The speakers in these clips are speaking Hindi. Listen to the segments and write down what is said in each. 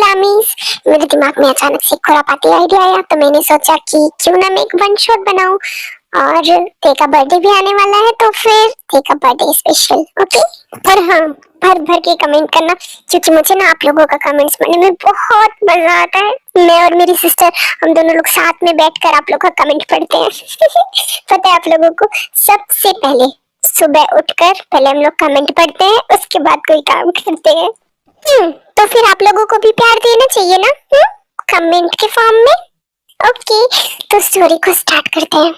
ग्रामीज। मेरे दिमाग में अचानक से खुरापाती आइडिया आया, तो मैंने सोचा कि क्यों ना मैं एक वन शॉट बनाऊं। और ते का बर्थडे भी आने वाला है, तो फिर ते का बर्थडे स्पेशल। ओके, पर हाँ, भर भर के कमेंट करना, क्योंकि मुझे ना आप लोगों का कमेंट्स पढ़ने में बहुत मजा आता है। मैं और मेरी सिस्टर, हम दोनों लोग साथ में बैठकर आप लोगों का कमेंट पढ़ते हैं। पता है आप लोगों को, सबसे पहले सुबह उठकर पहले हम लोग कमेंट पढ़ते हैं, उसके बाद कोई काम करते हैं। तो फिर आप लोगों को भी प्यार देना चाहिए ना, कमेंट के फॉर्म में। ओके, तो स्टोरी को स्टार्ट करते हैं।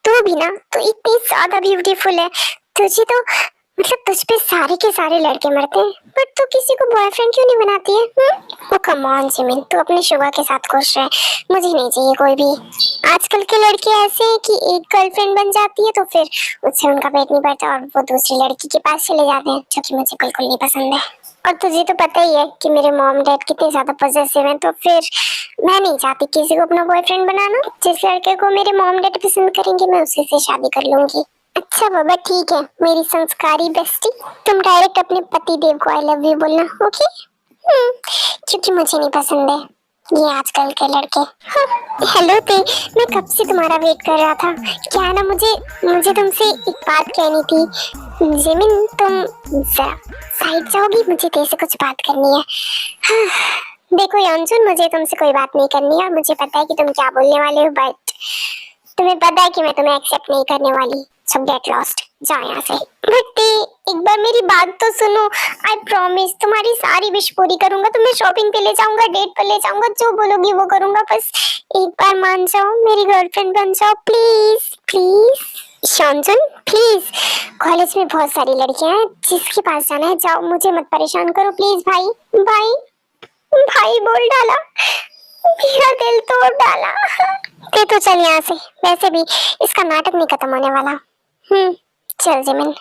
तू भी ना, तू इतनी ज्यादा ब्यूटीफुल है। तुझे तो मतलब तुझ पे सारे के सारे लड़के मरते हैं, बट तू किसी को बॉयफ्रेंड क्यों नहीं बनाती है? ओ कम ऑन जिमिन, तू अपने शुगा के साथ खुश रह, मुझे नहीं चाहिए कोई भी। आजकल के लड़के ऐसे हैं कि एक गर्लफ्रेंड बन जाती है तो फिर उससे उनका पेट नहीं भरता और वो दूसरी लड़की के पास चले जाते हैं, जो कि मुझे बिल्कुल नहीं पसंद है। और तुझे तो पता ही है कि मेरे मॉम डैड कितने ज्यादा पॉसेसिव हैं, तो फिर मैं नहीं चाहती किसी को अपना बॉयफ्रेंड बनाना। जिस लड़के को मेरे मॉम डैड पसंद करेंगे, मैं उसी से शादी कर लूंगी। अच्छा बाबा, ठीक है मेरी संस्कारी बेस्टी, तुम डायरेक्ट अपने पति देव को आई लव यू बोलना, ओके? क्योंकि मुझे नहीं पसंद है ये आजकल के लड़के। हाँ, हेलो ते, मैं कब से तुम्हारा वेट कर रहा था। क्या है ना, मुझे तुमसे एक बात कहनी थी। जिमिन, तुम जरा साइड जाओगी, मुझे तेरे से कुछ बात करनी है। हाँ, देखो यंजुन, मुझे तुमसे कोई बात नहीं करनी है और मुझे पता है कि तुम क्या बोलने वाले हो, बट तुम्हें पता है कि मैं तुम्हें एक्सेप्ट नहीं करने वाली। सो गेट लॉस्ट, जाओ यहाँ से। बट एक बार मेरी बात तो सुनो। आई प्रॉमिस तुम्हारी सारी विश पूरी करूंगा, तुम्हें शॉपिंग पे ले जाऊंगा, डेट पे ले जाऊंगा, जो बोलोगी वो करूंगा। बस एक बार मान जाओ, मेरी गर्लफ्रेंड बन जाओ, प्लीज प्लीज। शॉन्जुन प्लीज, कॉलेज में बहुत सारी लड़कियां हैं, जिसके पास जाना है जाओ, मुझे मत परेशान करो प्लीज। भाई भाई भाई बोल डाला, मेरा दिल तोड़ डाला। ते तो चल यहाँ से, वैसे भी इसका नाटक नहीं खत्म होने वाला। चल जिमिन।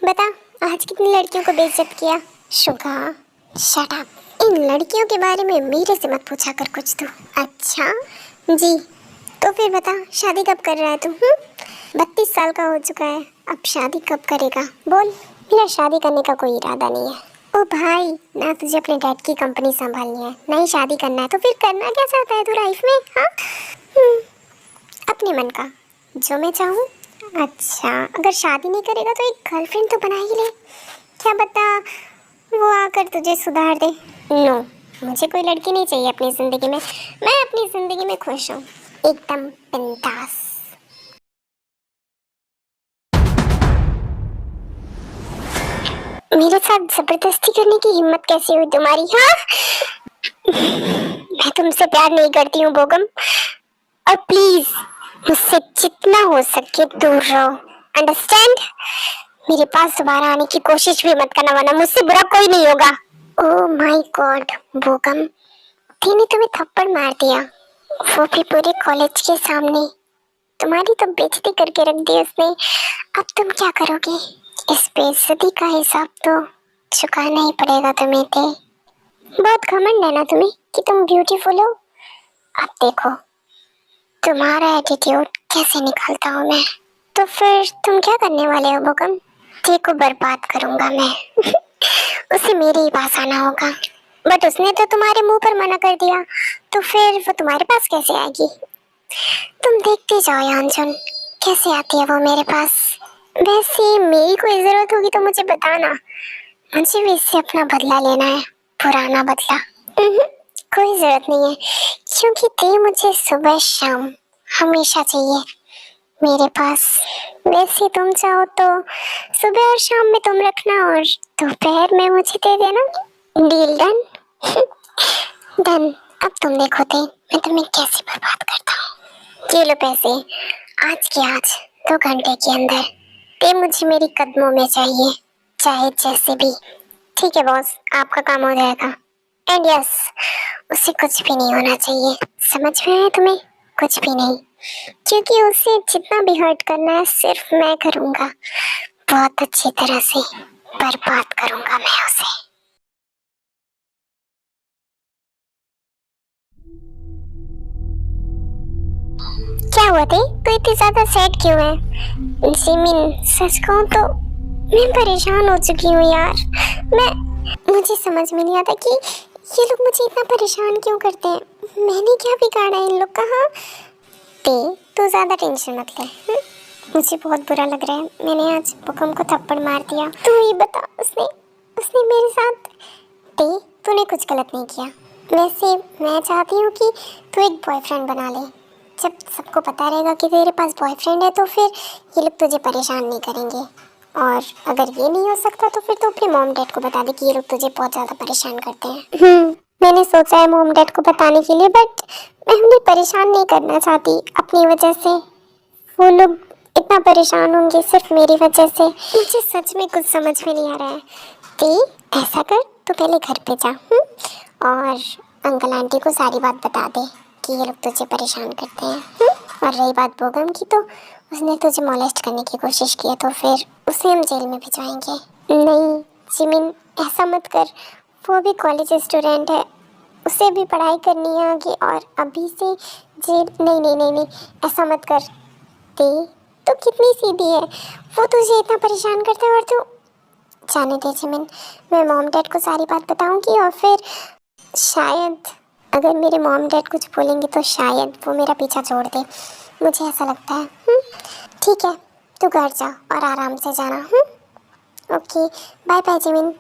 बता, आज कितनी लड़कियों को बेइज्जत किया? शुगा शट अप, इन लड़कियों के बारे में मेरे से मत पूछा कर कुछ तो। अच्छा जी, तो फिर बता, शादी कब कर रहा है तू? 32 साल का हो चुका है, अब शादी कब करेगा बोल? मेरा शादी करने का कोई इरादा नहीं है। ओ भाई, ना तुझे अपने डैड की कंपनी संभालनी है, नहीं शादी करना है, तो फिर करना क्या चाहता है तू लाइफ में? हाँ, अपने मन का, जो मैं चाहूँ। अच्छा, अगर शादी नहीं करेगा तो एक गर्लफ्रेंड तो बना ही ले, क्या बता वो आकर तुझे सुधार दे। नो, मुझे कोई लड़की नहीं चाहिए अपनी जिंदगी में, मैं अपनी जिंदगी में खुश हूँ, एकदम बिंदास। मेरे साथ जबरदस्ती करने की हिम्मत कैसे हुई तुम्हारी? हाँ, मैं तुमसे प्यार नहीं करती हूँ बोगम, और प्लीज मुझसे जितना हो सके दूर रहो, अंडरस्टैंड? मेरे पास दोबारा आने की कोशिश भी मत करना, वरना मुझसे बुरा कोई नहीं होगा। ओह माय गॉड बोगम, तूने तुम्हें थप्पड़ मार दिया, वो भी पूरे कॉलेज के सामने। तुम्हारी तो बेइज्जती करके रख दी उसने, अब तुम क्या करोगे? इस बेइज्जती का हिसाब तो चुकाना ही पड़ेगा तुम्हें। बहुत घमंड है ना तुम्हें कि तुम ब्यूटीफुल हो। अब देखो, तुम्हारा एटीट्यूड कैसे निकालता हूँ मैं। तो फिर तुम क्या करने वाले हो बोकम? टी को बर्बाद करूंगा मैं। उसे मेरे ही पास आना होगा। बट उसने तो तुम्हारे मुंह पर मना कर दिया, तो फिर वो तुम्हारे पास कैसे आएगी? तुम देखते जाओ यानचुन, कैसे आती है वो मेरे पास। वैसे मेरी कोई जरूरत होगी तो मुझे बताना, मुझे भी इससे अपना बदला लेना है, पुराना बदला। कोई जरूरत नहीं है, क्योंकि ते मुझे सुबह शाम हमेशा चाहिए मेरे पास। वैसे तुम चाहो तो सुबह और शाम में तुम रखना और दोपहर में मुझे दे देना। Deal done? डन। अब तुम देखो ते मैं तुम्हें कैसे बर्बाद करता हूँ। ये लो पैसे, आज के आज 2 घंटे के अंदर ते मुझे मेरी कदमों में चाहिए, चाहे जैसे भी। ठीक है बॉस, आपका काम हो जाएगा। एंड यस, उसे कुछ भी नहीं होना चाहिए, समझ में आया तुम्हें? कुछ भी नहीं, क्योंकि उसे जितना भी हर्ट करना है सिर्फ मैं करूंगा, बहुत अच्छी तरह से बर्बाद करूंगा मैं उसे। क्या हुआ थे? तो इतनी ज्यादा सैड क्यों है? जिमिन सच कहूं तो मैं परेशान हो चुकी हूँ यार। मुझे समझ में नहीं आता कि ये लोग मुझे इतना परेशान क्यों करते हैं। मैंने क्या बिगाड़ा है इन लोग का? हाँ तू ज्यादा टेंशन मत ले। मुझे बहुत बुरा लग रहा है, मैंने आज बुकम को थप्पड़ मार दिया। तू ही बता, उसने उसने मेरे साथ। तूने कुछ गलत नहीं किया। वैसे मैं चाहती हूँ कि तू एक बॉयफ्रेंड बना ले। जब सबको पता रहेगा कि तेरे पास बॉयफ्रेंड है तो फिर ये लोग तुझे परेशान नहीं करेंगे। और अगर ये नहीं हो सकता तो फिर तो अपने मॉम डैड को बता दे कि ये लोग तुझे बहुत ज़्यादा परेशान करते हैं। मैंने सोचा है मॉम डैड को बताने के लिए, बट मैं उन्हें परेशान नहीं करना चाहती अपनी वजह से। वो लोग इतना परेशान होंगे सिर्फ मेरी वजह से। मुझे सच में कुछ समझ में नहीं आ रहा है। ते ऐसा कर, तो पहले घर पे जा और अंकल आंटी को सारी बात बता दे कि ये लोग तुझे परेशान करते हैं। और रही बात बोगम की, तो उसने तुझे मॉलेस्ट करने की कोशिश की है तो फिर उसे हम जेल में भिजवाएंगे। नहीं जिमिन, ऐसा मत कर। वो भी कॉलेज स्टूडेंट है, उसे भी पढ़ाई करनी है आगे, और अभी से जेल? नहीं नहीं नहीं नहीं, ऐसा मत कर। तो कितनी सीधी है, वो तुझे इतना परेशान करता है और तू। जाने दे जिमिन, मैं मॉम डैड को सारी बात बताऊंगी और फिर शायद अगर मेरे मॉम डैड कुछ बोलेंगे तो शायद वो मेरा पीछा छोड़ दे, मुझे ऐसा लगता है। ठीक है, तू घर जा और आराम से जाना। Okay, bye bye Jimin.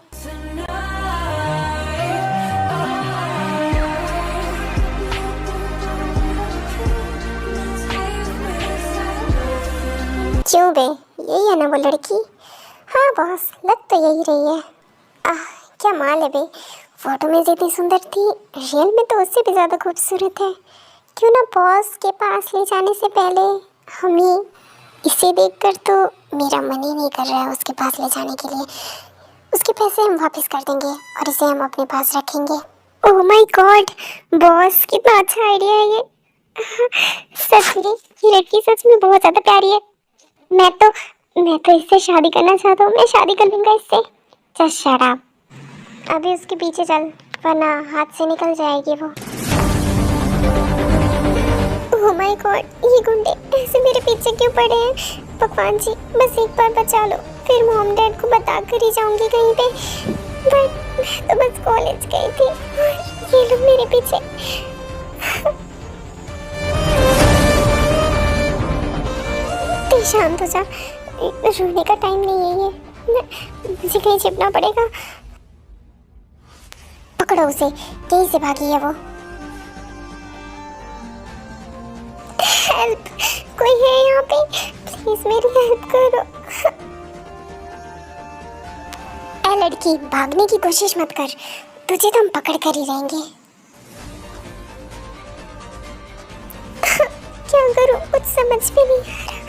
क्यों बे, यही है ना वो लड़की? हाँ बॉस, लग तो यही रही है। क्या माल है बे, फोटो में जितनी सुंदर थी रियल में तो उससे भी ज़्यादा खूबसूरत है। क्यों ना बॉस के पास ले जाने से पहले हम ही, इसे देखकर तो मेरा मन ही नहीं कर रहा है उसके पास ले जाने के लिए। उसके पैसे हम वापस कर देंगे और इसे हम अपने पास रखेंगे। ओह माय गॉड बॉस, कितना अच्छा आइडिया है ये। सच में ये लड़की सच में बहुत ज़्यादा प्यारी है। मैं तो इससे शादी करना चाहता हूँ, मैं शादी कर लूँगा इससे। जस्ट शट अप, अभी उसके पीछे चल वरना हाथ से निकल जाएगी वो। ओह माय गॉड, ये गुंडे ऐसे मेरे पीछे क्यों पड़े हैं? भगवान जी, बस एक बार बचा लो, फिर मॉम डैड को बता कर ही जाऊंगी कहीं पे। बट मैं तो बस कॉलेज गई थी और ये लोग मेरे पीछे। तो शांत हो जा, रोने का टाइम नहीं है ये, मुझे कहीं छिपना पड़ेगा। पकड़ो उसे, कहीं से भागी है वो। हेल्प, कोई है यहाँ पे? प्लीज मेरी हेल्प करो। ए लड़की, भागने की कोशिश मत कर, तुझे तो हम पकड़ कर ही रहेंगे। क्या करूं, कुछ समझ में नहीं आ रहा।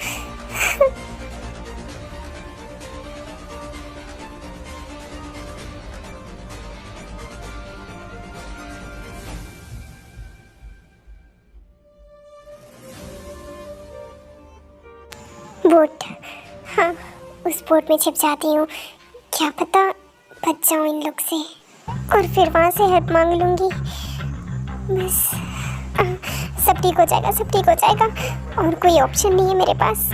बोट, हाँ उस बोट में छिप जाती हूँ, क्या पता बच जाऊँ इन लोग से और फिर वहाँ से हेल्प मांग लूँगी। बस सब ठीक हो जाएगा, सब ठीक हो जाएगा। और कोई ऑप्शन नहीं है मेरे पास।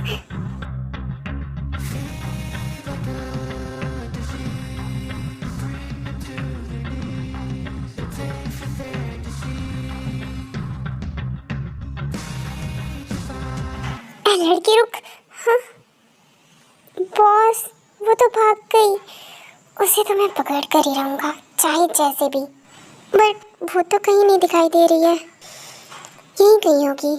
लड़की रुक। हाँ बॉस, वो तो भाग गई। उसे तो मैं पकड़ कर ही रहूंगा चाहे जैसे भी। बट वो तो कहीं नहीं दिखाई दे रही है। यहीं कहीं होगी।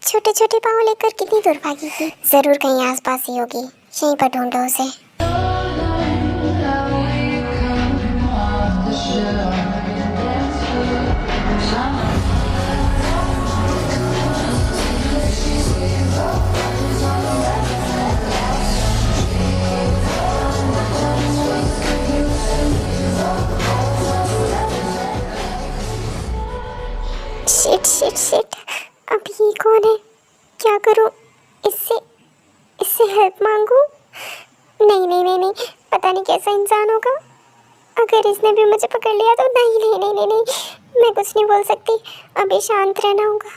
छोटे छोटे पाँव लेकर कितनी दूर भागेगी? जरूर कहीं आसपास ही होगी। यहीं पर ढूंढो उसे। शिट शिट शिट, अब ये कौन है? क्या करूं? इससे इससे हेल्प मांगू? नहीं नहीं नहीं नहीं, पता नहीं कैसा इंसान होगा। अगर इसने भी मुझे पकड़ लिया तो नहीं नहीं नहीं नहीं नहीं, मैं कुछ नहीं बोल सकती। अभी शांत रहना होगा।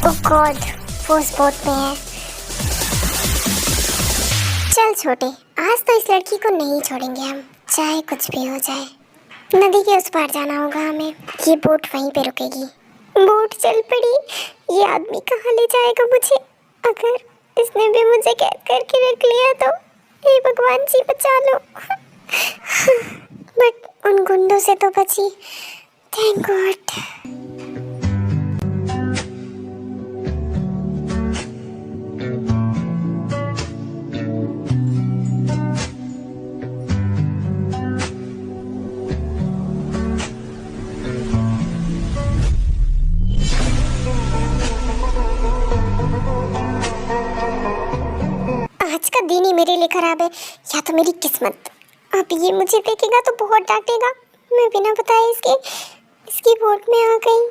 ओह गॉड, वो उस बोट में है। चल छोटे, आज तो इस लड़की को नहीं छोड़ेंगे हम, चाहे कुछ भी हो जाए। नदी के उस पार जाना होगा हमें। ये बोट वहीं पे रुकेगी। बोट चल पड़ी। ये आदमी कहाँ ले जाएगा मुझे? अगर इसने भी मुझे कैद करके रख लिया तो हे भगवान जी बचा लो। बट उन गुंडों से तो बची, थैंक गॉड। आज का दिन ही मेरे लिए खराब है, या तो मेरी किस्मत। अब ये मुझे देखेगा तो बहुत डांटेगा। मैं बिना बताए इसकी बोट में आ गई।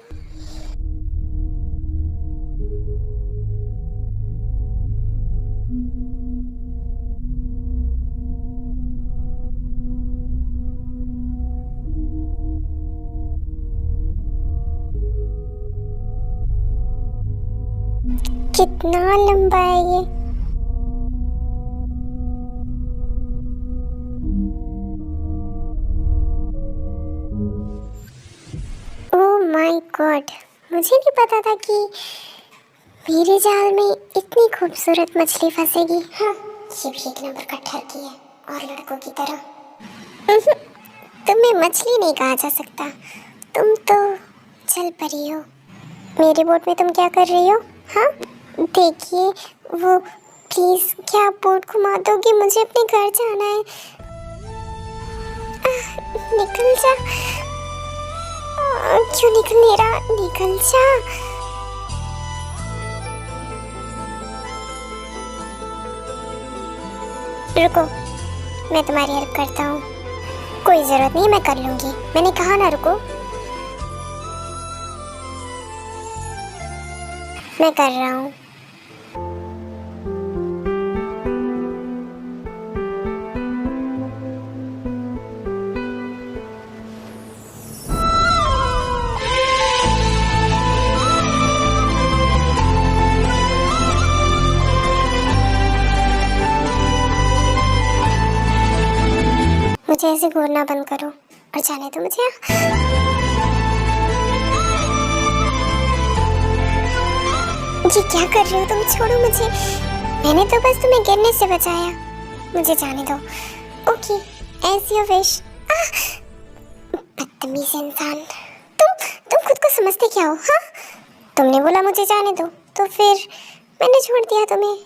कितना लंबा है ये? माय गॉड, मुझे नहीं पता था कि मेरे जाल में इतनी खूबसूरत मछली फंसेगी। हाँ, ये भी एक नंबर का ठगी है, और लड़कों की तरह। तुम्हें मछली नहीं कहा जा सकता, तुम तो चल पड़ी हो। मेरी बोट में तुम क्या कर रही हो? हाँ देखिए वो, प्लीज क्या आप बोट घुमा दोगे? मुझे अपने घर जाना है। निकल जा। क्यों निकल नहीं रहा? निकल जा। रुको, मैं तुम्हारी हेल्प करता हूँ। कोई जरूरत नहीं, मैं कर लूंगी। मैंने कहा ना रुको। मैं कर रहा हूँ। मुझे ऐसे घूरना बंद करो और जाने दो मुझे। ये क्या कर रहे हो तुम? छोड़ो मुझे। मैंने तो बस तुम्हें गिरने से बचाया। मुझे जाने दो। Okay, as you wish. बदतमीज इंसान। तुम खुद को समझते क्या हो? हाँ, तुमने बोला मुझे जाने दो, तो फिर मैंने छोड़ दिया तुम्हें।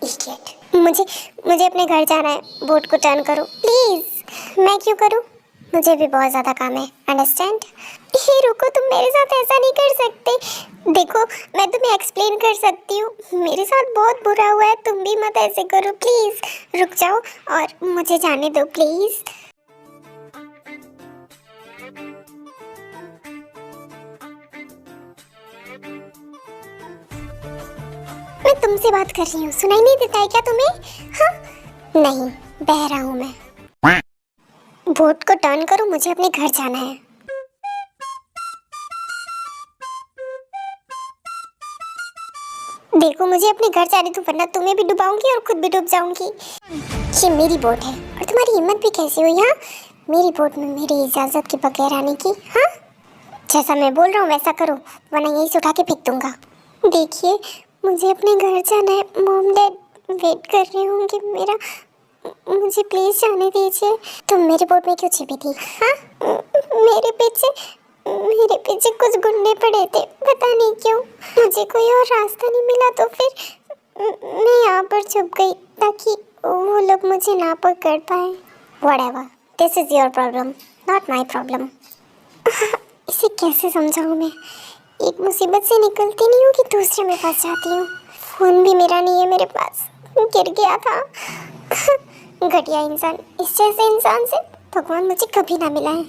इडियट। मुझे अपने घर जाना है। बोट को टर्न करो प्लीज। मैं क्यों करूं? मुझे भी बहुत ज़्यादा काम है, अंडरस्टैंड? ये रुको, तुम मेरे साथ ऐसा नहीं कर सकते। देखो, मैं तुम्हें एक्सप्लेन कर सकती हूँ। मेरे साथ बहुत बुरा हुआ है, तुम भी मत ऐसे करो प्लीज़। रुक जाओ और मुझे जाने दो प्लीज़। मैं तुमसे बात कर रही हूँ, सुनाई नहीं देता है क्या तुम्हें? हाँ नहीं, बहरा हूँ मैं। बोट को टर्न करो, मुझे अपने घर जाना है। देखो मुझे अपने घर जाने दो, वरना तुम्हें भी डुबाऊंगी और खुद भी डूब जाऊंगी। ये मेरी बोट है और तुम्हारी हिम्मत भी कैसी हुई? हाँ, मेरी बोट में मेरी इजाजत के बगैर आने की? हाँ, जैसा मैं बोल रहा हूँ वैसा करो, वरना यहीं से उठा के फेंक दूंगा। देखिए मुझे अपने घर जाना है, मॉम डैड वेट कर रहे होंगे मेरा, मुझे प्लीज जाने दीजिए। तुम मेरी बोट में क्यों छिपी थी? हाँ, मेरे पीछे कुछ गुंडे पड़े थे, पता नहीं क्यों। मुझे कोई और रास्ता नहीं मिला तो फिर मैं यहाँ पर छुप गई ताकि वो लोग मुझे ना पकड़ पाए। Whatever, this is your problem, not my problem. इसे कैसे समझाऊँ मैं? एक मुसीबत से निकलती नहीं हूँ कि दूसरे में फंस जाती हूँ। फोन भी मेरा नहीं है मेरे पास, गिर गया था। घटिया इंसान, इस जैसे इंसान से भगवान मुझे कभी ना मिला है।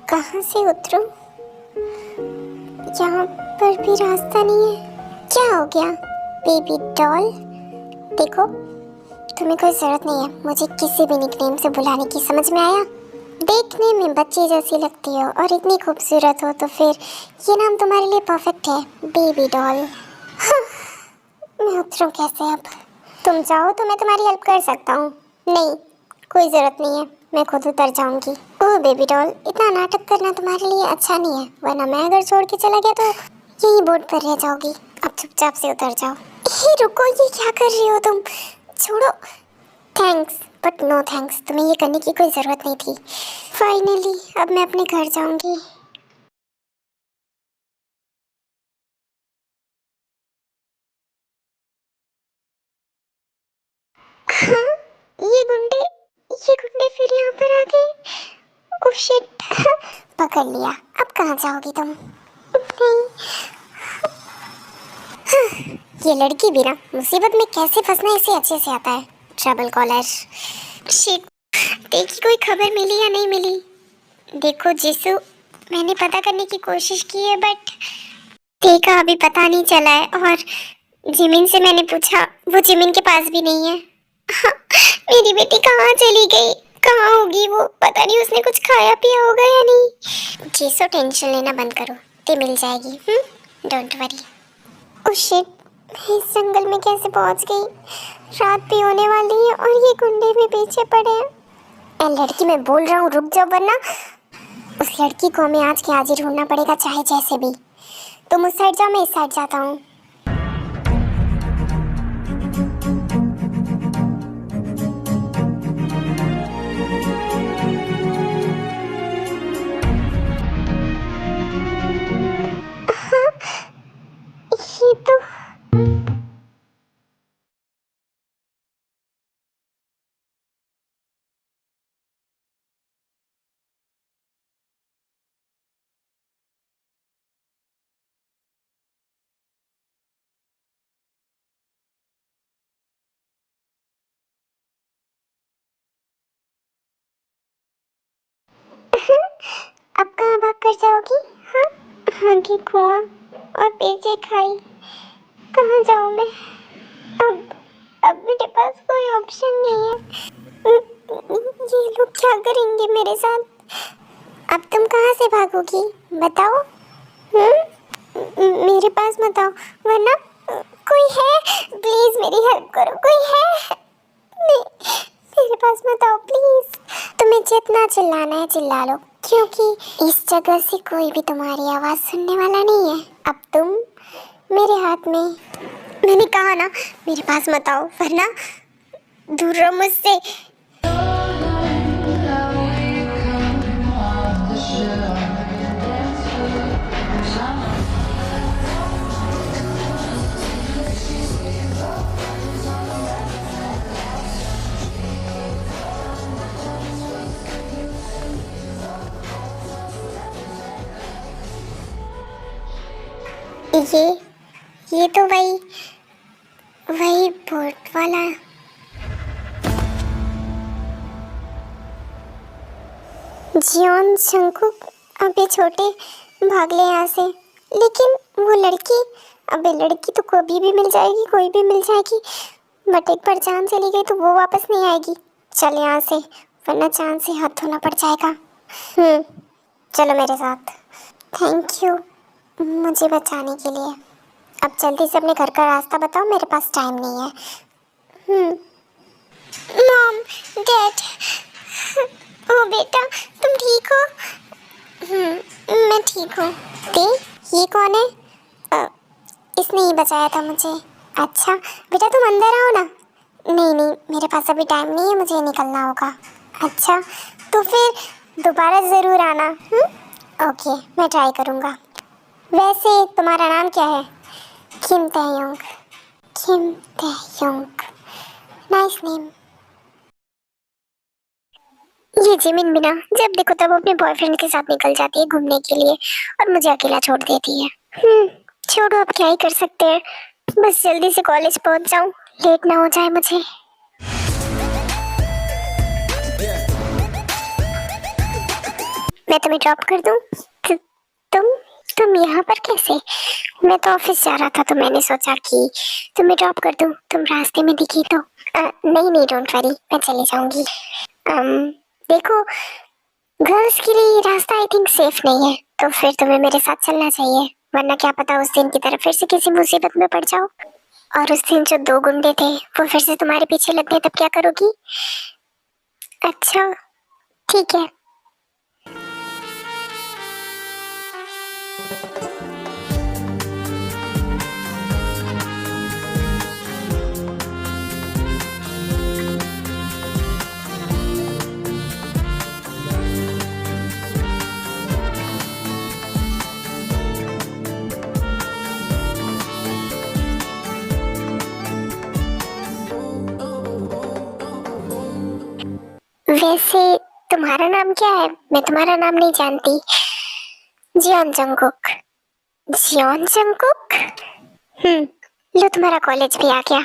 कहाँ से उतरूं? यहाँ पर भी रास्ता नहीं है। क्या हो गया बेबी डॉल? देखो तुम्हें कोई जरूरत नहीं है मुझे किसी भी निकनेम से बुलाने की, समझ में आया? देखने में बच्ची जैसी लगती हो और इतनी खूबसूरत हो तो फिर ये नाम तुम्हारे लिए परफेक्ट है, बेबी डॉल। मैं उतरूं कैसे अब? तुम चाहो तो मैं तुम्हारी हेल्प कर सकता हूँ। नहीं, कोई ज़रूरत नहीं है, मैं खुद उतर जाऊंगी। ओह बेबी डॉल, इतना नाटक करना तुम्हारे लिए अच्छा नहीं है, वरना मैं अगर छोड़ के चला गया तो यही बोर्ड पर रह जाओगी। अब चुपचाप से उतर जाओ। हे रुको, ये क्या कर रही हो तुम? छोड़ो। थैंक्स बट नो थैंक्स, तुम्हें ये करने की कोई ज़रूरत नहीं थी। फाइनली अब मैं अपने घर जाऊंगी। हाँ, ये गुंडे फिर यहाँ पर आ गए। ओह शिट, पकड़ लिया। अब कहाँ जाओगी तुम? नहीं। हाँ, ये लड़की भी ना मुसीबत में कैसे फंसना इसे अच्छे से आता है। Trouble collar. शिट, देखी कोई खबर मिली या नहीं मिली? देखो जीसू, मैंने पता करने की कोशिश की है बट देखा अभी पता नहीं चला है। और जिमिन से मैंने पूछा, वो जिमिन के पास भी नहीं है। हाँ, मेरी बेटी कहाँ चली गई? कहाँ होगी वो? पता नहीं उसने कुछ खाया पिया होगा या नहीं। जीसू टेंशन लेना बंद करो, ते मिल जाएगी। Don't worry. ओह शिट, मैं इस जंगल में कैसे पहुंच गई? रात भी होने वाली है और ये गुंडे भी पीछे पड़े हैं। ए लड़की, मैं बोल रहा हूँ रुक जाओ, वरना उस लड़की को हमें आज के आज ही ढूंढना पड़ेगा, चाहे जैसे भी। तुम उस साइड जाओ, मैं इस साइड जाता हूँ। ये तो अब कहाँ भाग कर जाओगी? हाँ, आगे कुआं और पीछे खाई। कहाँ जाऊँ मैं? अब मेरे पास कोई ऑप्शन नहीं है। ये लोग क्या करेंगे मेरे साथ? अब तुम कहाँ से भागोगी बताओ? मेरे पास मत आओ, वरना कोई है? प्लीज मेरी हेल्प करो, कोई है? नहीं, मेरे पास मत आओ प्लीज। तुम्हें जितना चिल्लाना है चिल्ला लो, क्योंकि इस जगह से कोई भी तुम्हारी आवाज सुनने वाला नहीं है। अब तुम मेरे हाथ में। मैंने कहा ना मेरे पास मत आओ, वरना दूर रहो मुझसे। ये तो वही बोट वाला। जियोन जंगकुक, अबे छोटे भाग ले यहाँ से। लेकिन वो लड़की, अबे लड़की तो कभी भी मिल जाएगी, कोई भी मिल जाएगी, बट एक बार जान चली गई तो वो वापस नहीं आएगी। चल यहाँ से, वरना जान से हाथ धोना पड़ जाएगा। चलो मेरे साथ। थैंक यू मुझे बचाने के लिए। अब जल्दी से अपने घर का रास्ता बताओ, मेरे पास टाइम नहीं है। मॉम, डैड, ओ बेटा तुम ठीक हो? मैं ठीक हूँ। ते ये कौन है? इसने ही बचाया था मुझे। अच्छा बेटा तुम अंदर आओ ना। नहीं मेरे पास अभी टाइम नहीं है, मुझे निकलना होगा। अच्छा तो फिर दोबारा ज़रूर आना। ओके मैं ट्राई करूँगा। वैसे तुम्हारा नाम क्या है? किम ताehyung। किम ताehyung, नाइस नेम। ये जिमिन बिना जब देखो तब अपने बॉयफ्रेंड के साथ निकल जाती है घूमने के लिए और मुझे अकेला छोड़ देती है। छोड़ो अब क्या ही कर सकते हैं, बस जल्दी से कॉलेज पहुंच जाऊं, लेट ना हो जाए मुझे। मैं तुम्हें ड्रॉप कर दूं? तुम यहाँ पर कैसे? मैं तो ऑफिस जा रहा था तो मैंने सोचा कि तुम्हें ड्रॉप कर दूं, तुम रास्ते में दिखी तो। नहीं डोंट वरी, मैं चली जाऊंगी। देखो गर्ल्स के लिए ये रास्ता आई थिंक सेफ नहीं है, तो फिर तुम्हें मेरे साथ चलना चाहिए, वरना क्या पता उस दिन की तरह फिर से किसी मुसीबत में पड़ जाओ। और उस दिन जो 2 गुंडे थे वो फिर से तुम्हारे पीछे लग गए, तब क्या करोगी? अच्छा ठीक है। वैसे तुम्हारा नाम क्या है? मैं तुम्हारा नाम नहीं जानती। Jeon Jungkook. Jeon Jungkook? लो तुम्हारा कॉलेज भी आ गया।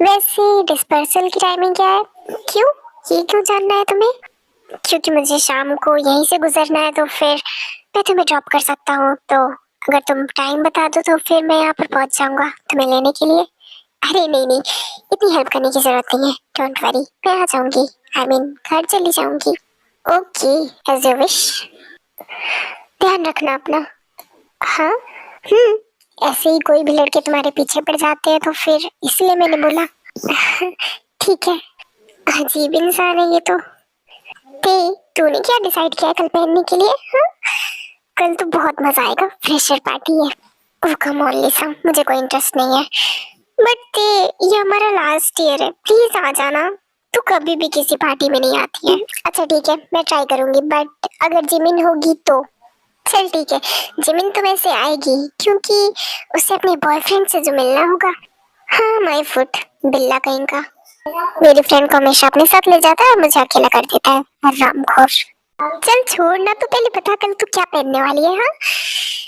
वैसे डिस्पर्सल की टाइमिंग क्या है? क्यों, ये क्यों जानना है तुम्हें? क्योंकि मुझे शाम को यहीं से गुजरना है, तो फिर मैं तुम्हें ड्रॉप कर सकता हूँ। तो अगर तुम टाइम बता दो तो फिर मैं यहाँ पर पहुँच जाऊँगा तुम्हें लेने के लिए। अरे नहीं इतनी हेल्प करने की जरूरत नहीं है, डोंट वरी, मैं आ जाऊंगी। आई मीन घर चली जाऊंगी। Okay as you wish. ध्यान रखना अपना। हाँ ऐसे ही कोई भी लड़के तुम्हारे पीछे पड़ जाते हैं तो फिर इसलिए मैंने बोला। ठीक है। अजीब इंसान है ये तो। तूने क्या डिसाइड किया कल पहनने के लिए? हाँ कल तो बहुत मजा आएगा, फ्रेशर पार्टी है। ओह कम ऑन लिसा, मुझे कोई इंटरेस्ट नहीं है, बट ये हमारा लास्ट ईयर है, प्लीज आ जाना। तू कभी भी किसी पार्टी में नहीं आती है। अच्छा ठीक है मैं ट्राई करूंगी, बट अगर जिमिन होगी तो। चल ठीक है, जिमिन तो वैसे आएगी क्योंकि उसे अपने बॉयफ्रेंड से जो मिलना होगा। हाँ माय फुट, बिल्ला कहीं का। मेरी फ्रेंड को हमेशा अपने साथ ले जाता है और मुझे अकेला कर देता है, हरामखोर। चल छोड़ना, तो पहले बता कल तू क्या पहनने वाली है? हाँ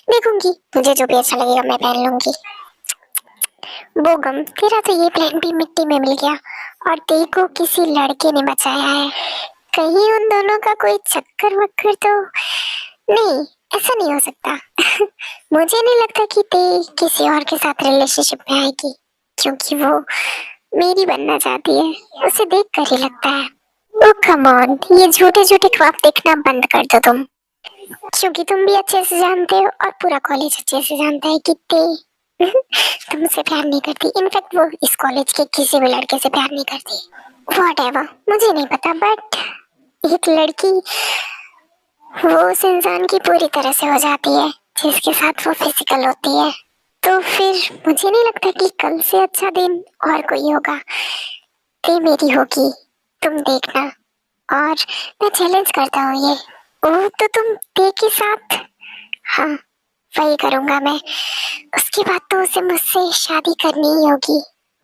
देखूंगी, मुझे जो भी अच्छा लगेगा मैं पहन लूंगी। बोगम तेरा तो ये प्लान भी मिट्टी में मिल गया और देखो किसी लड़के ने बचाया है। कहीं उन दोनों का कोई चक्कर वक्कर तो नहीं? ऐसा नहीं हो सकता। मुझे नहीं लगता कि ते किसी और के साथ रिलेशनशिप में आएगी, क्योंकि वो मेरी बनना चाहती है, उसे देख कर ही लगता है। ओह कम ऑन, ये झूठे झूठे ख्वाब देखना बंद कर दो तुम, क्योंकि तुम भी अच्छे से जानते हो और पूरा कॉलेज अच्छे से जानता है कि ते तुमसे प्यार नहीं करती। इनफैक्ट वो इस कॉलेज के किसी भी लड़के से प्यार नहीं करती। व्हाटएवर, मुझे नहीं पता, बट एक लड़की वो उस इंसान की पूरी तरह से हो जाती है जिसके साथ वो फिजिकल होती है। तो फिर मुझे नहीं लगता कि कल से अच्छा दिन और कोई होगा। ते मेरी होगी, तुम देखना। और मैं चैलेंज करता हूँ ये। ओह तो तुम ते के साथ? हाँ वही करूंगा मैं। उसके बाद तो उसे मुझसे शादी करनी ही होगी,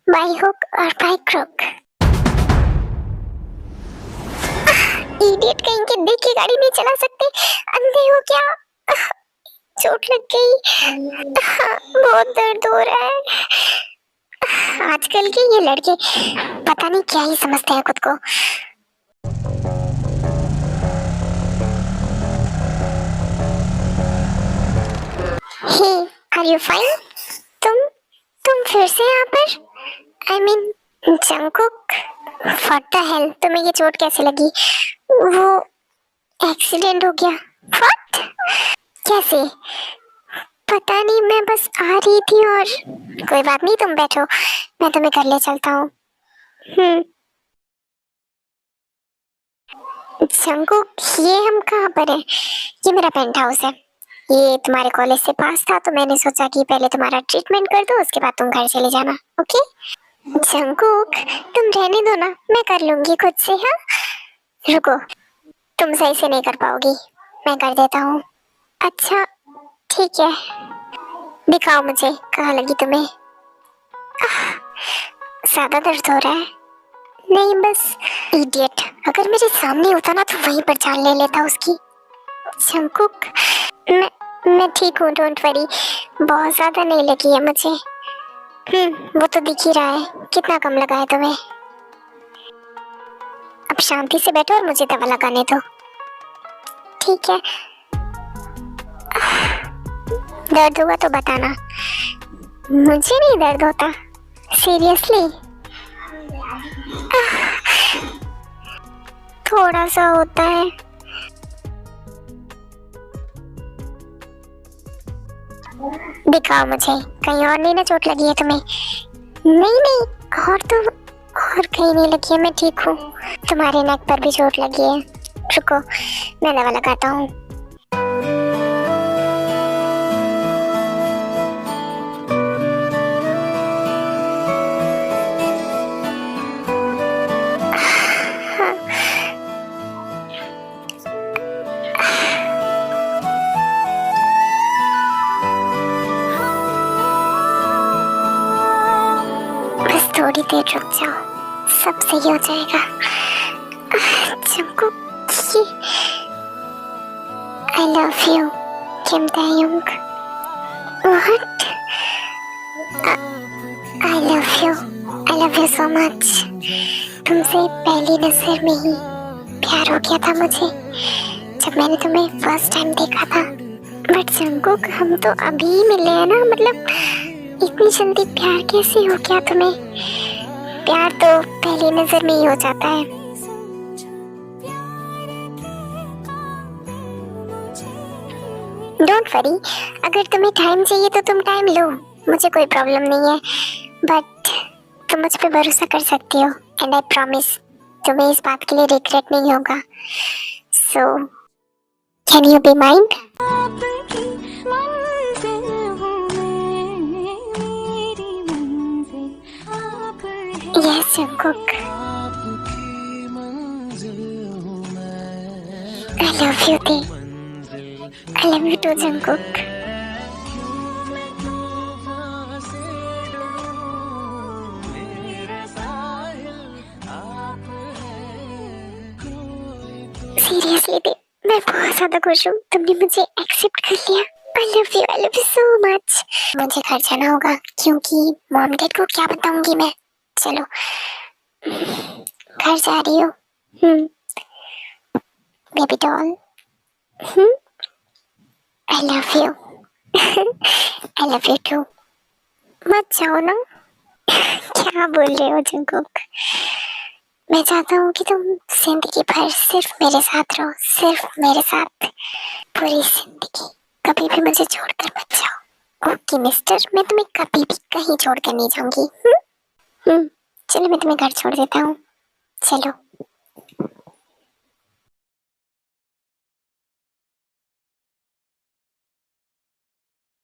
बाय हुक और बाय क्रुक। इडियट कहीं के, देख के गाड़ी नहीं चला सकते, अंधे हो क्या? चोट लग गई। हाँ, बहुत दर्द हो रहा है। आजकल के ये लड़के पता नहीं क्या ही समझते हैं खुद को। हे, आर यू फाइन? तुम फिर से यहाँ पर? I mean Jungkook, what the hell, तुम्हें ये चोट कैसे लगी? वो एक्सीडेंट हो गया? व्हाट? कैसे? पता नहीं, मैं बस आ रही थी और कोई बात नहीं, तुम बैठो, मैं तुम्हें घर ले चलता हूँ। जंगकुक, ये हम कहाँ पर है? ये मेरा पेंट हाउस है। ये तुम्हारे कॉलेज से पास था तो मैंने सोचा कि पहले तुम्हारा ट्रीटमेंट कर दो, उसके बाद तुम घर चले जाना। ओके जंगकुक, तुम रहने दो ना, मैं कर लूंगी खुद से। हाँ रुको, तुम सही से नहीं कर पाओगी, मैं कर देता हूँ। अच्छा ठीक है, दिखाओ मुझे कहाँ लगी तुम्हें। ज्यादा दर्द हो रहा है? नहीं बस। इडियट, अगर मेरे सामने होता ना तो वहीं पर जान ले लेता उसकी। जंगकुक, मैं ठीक हूँ, डोंट वरी, बहुत ज्यादा नहीं लगी है मुझे। वो तो दिख ही रहा है। कितना कम लगा है तुम्हें? अब शांति से बैठो और मुझे दवा लगाने दो। ठीक है, दर्द हुआ तो बताना। मुझे नहीं दर्द होता, सीरियसली। थोड़ा सा होता है। दिखाओ मुझे, कहीं और नहीं ना चोट लगी है तुम्हें? नहीं नहीं, और तो और कहीं नहीं लगी है, मैं ठीक हूँ। तुम्हारे नेक पर भी चोट लगी है। रुको, मैं दवा लगाता हूँ। थोड़ी देर रुक जाओ, सब सही हो जाएगा। Jungkook, I love you Kim Taehyung. What? I love you so much. तुमसे पहली नजर में ही प्यार हो गया था मुझे, जब मैंने तुम्हें फर्स्ट टाइम देखा था। बट जंगकुक, हम तो अभी मिले हैं ना, मतलब इतनी जल्दी प्यार कैसे हो गया तुम्हें? प्यार तो पहली नजर में ही हो जाता है। डोंट वरी, अगर तुम्हें टाइम चाहिए तो तुम टाइम लो, मुझे कोई प्रॉब्लम नहीं है। बट तुम मुझ पे भरोसा कर सकती हो, एंड आई प्रॉमिस तुम्हें इस बात के लिए रिग्रेट नहीं होगा। So can you be mind? Yes, Jungkook. I love you, Tae. I love you too, Jungkook. Seriously, Tae, मैं बहुत ज्यादा खुश हूँ, तुमने मुझे एक्सेप्ट कर लिया। I love you so much. मुझे घर जाना होगा क्योंकि मॉम डैड को क्या बताऊंगी मैं। चलो, घर जा रही हूँ। Baby doll, I love you. I love you too. मत जाओ ना। क्या बोल रहे हो जंगकुक? मैं चाहता हूँ कि तुम जिंदगी भर सिर्फ मेरे साथ रहो, सिर्फ मेरे साथ, पूरी जिंदगी। कभी भी मुझे छोड़कर मत जाओ। ओके मिस्टर, मैं तुम्हें कभी भी कहीं छोड़कर नहीं जाऊंगी। चलो, मैं तुम्हें घर छोड़ देता हूँ। चलो।